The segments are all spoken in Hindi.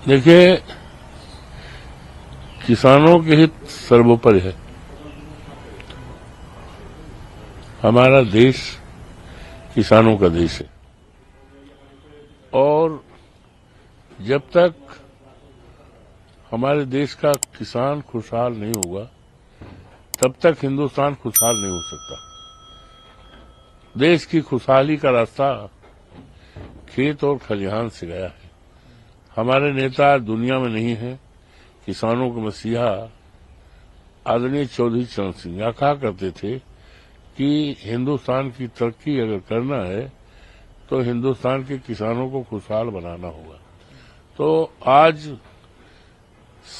देखिए, किसानों के हित सर्वोपरि है। हमारा देश किसानों का देश है और जब तक हमारे देश का किसान खुशहाल नहीं होगा तब तक हिंदुस्तान खुशहाल नहीं हो सकता। देश की खुशहाली का रास्ता खेत और खलिहान से गया है। हमारे नेता दुनिया में नहीं है। किसानों के मसीहा आदरणीय चौधरी चरण सिंह कहा करते थे कि हिंदुस्तान की तरक्की अगर करना है तो हिंदुस्तान के किसानों को खुशहाल बनाना होगा। तो आज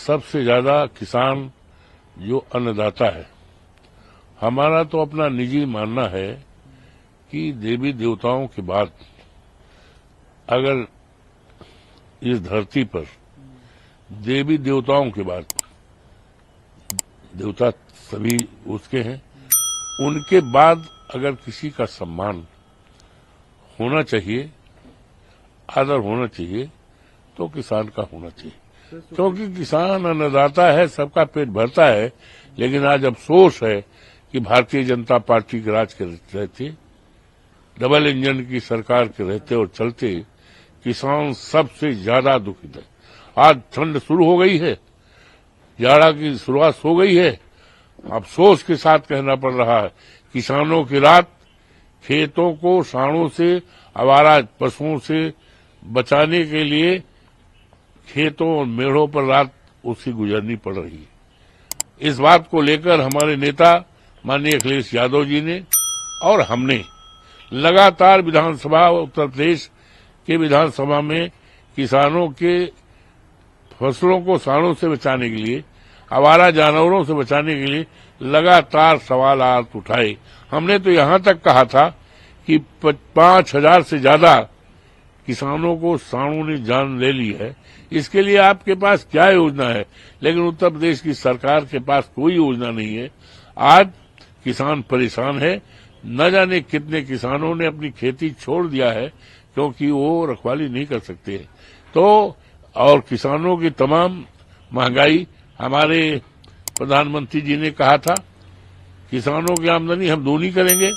सबसे ज्यादा किसान जो अन्नदाता है, हमारा तो अपना निजी मानना है कि देवी देवताओं के बाद अगर इस धरती पर देवी देवताओं के बाद देवता सभी उसके हैं, उनके बाद अगर किसी का सम्मान होना चाहिए, आदर होना चाहिए, तो किसान का होना चाहिए। क्योंकि किसान अन्नदाता है, सबका पेट भरता है। लेकिन आज अफसोस है कि भारतीय जनता पार्टी के राज के रहते, डबल इंजन की सरकार के रहते और चलते किसान सबसे ज्यादा दुखित है। आज ठंड शुरू हो गई है, जाड़ा की शुरुआत हो गई है। अफसोस के साथ कहना पड़ रहा है, किसानों की रात खेतों को सांडों से, आवारा पशुओं से बचाने के लिए खेतों और मेढ़ों पर रात उसकी गुजरनी पड़ रही है। इस बात को लेकर हमारे नेता माननीय अखिलेश यादव जी ने और हमने लगातार विधानसभा, उत्तर प्रदेश के विधानसभा में किसानों के फसलों को सांडों से बचाने के लिए, आवारा जानवरों से बचाने के लिए लगातार सवालात उठाए। हमने तो यहां तक कहा था कि 5,000 से ज्यादा किसानों को सांडों ने जान ले ली है। इसके लिए आपके पास क्या योजना है? लेकिन उत्तर प्रदेश की सरकार के पास कोई योजना नहीं है। आज किसान परेशान है। न जाने कितने किसानों ने अपनी खेती छोड़ दिया है क्योंकि वो रखवाली नहीं कर सकते। तो और किसानों की तमाम महंगाई, हमारे प्रधानमंत्री जी ने कहा था किसानों की आमदनी हम दूनी करेंगे।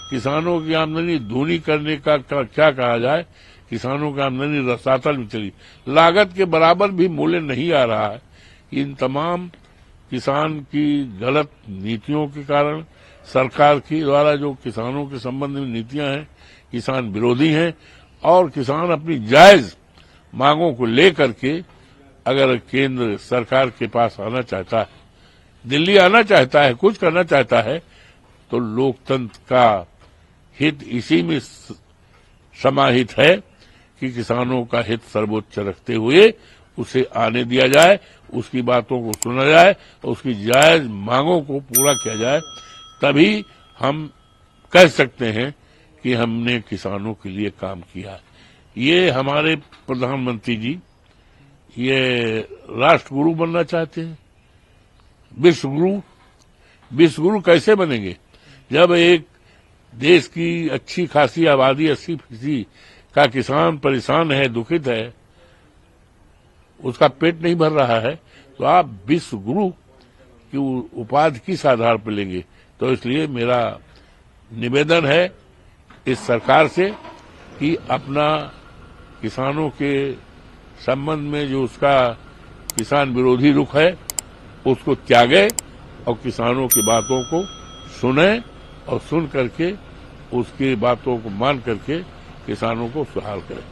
किसानों की आमदनी दूनी करने का क्या कहा जाए, किसानों की आमदनी रसातल में चली, लागत के बराबर भी मूल्य नहीं आ रहा है। इन तमाम किसान की गलत नीतियों के कारण सरकार की द्वारा जो किसानों के संबंध में नीतियां हैं, किसान विरोधी हैं और किसान अपनी जायज मांगों को लेकर के अगर केंद्र सरकार के पास आना चाहता है, दिल्ली आना चाहता है, कुछ करना चाहता है, तो लोकतंत्र का हित इसी में समाहित है कि किसानों का हित सर्वोच्च रखते हुए उसे आने दिया जाए, उसकी बातों को सुना जाए, उसकी जायज मांगों को पूरा किया जाए। तभी हम कह सकते हैं कि हमने किसानों के लिए काम किया। ये हमारे प्रधानमंत्री जी ये राष्ट्रगुरु बनना चाहते हैं, विश्वगुरु। विश्वगुरु कैसे बनेंगे जब एक देश की अच्छी खासी आबादी 80% का किसान परेशान है, दुखित है, उसका पेट नहीं भर रहा है, तो आप विश्वगुरु की उपाधि किस आधार पर लेंगे? तो इसलिए मेरा निवेदन है इस सरकार से कि अपना किसानों के संबंध में जो उसका किसान विरोधी रुख है उसको त्यागे और किसानों की बातों को सुने और सुन करके उसकी बातों को मान करके किसानों को सुहाल करें।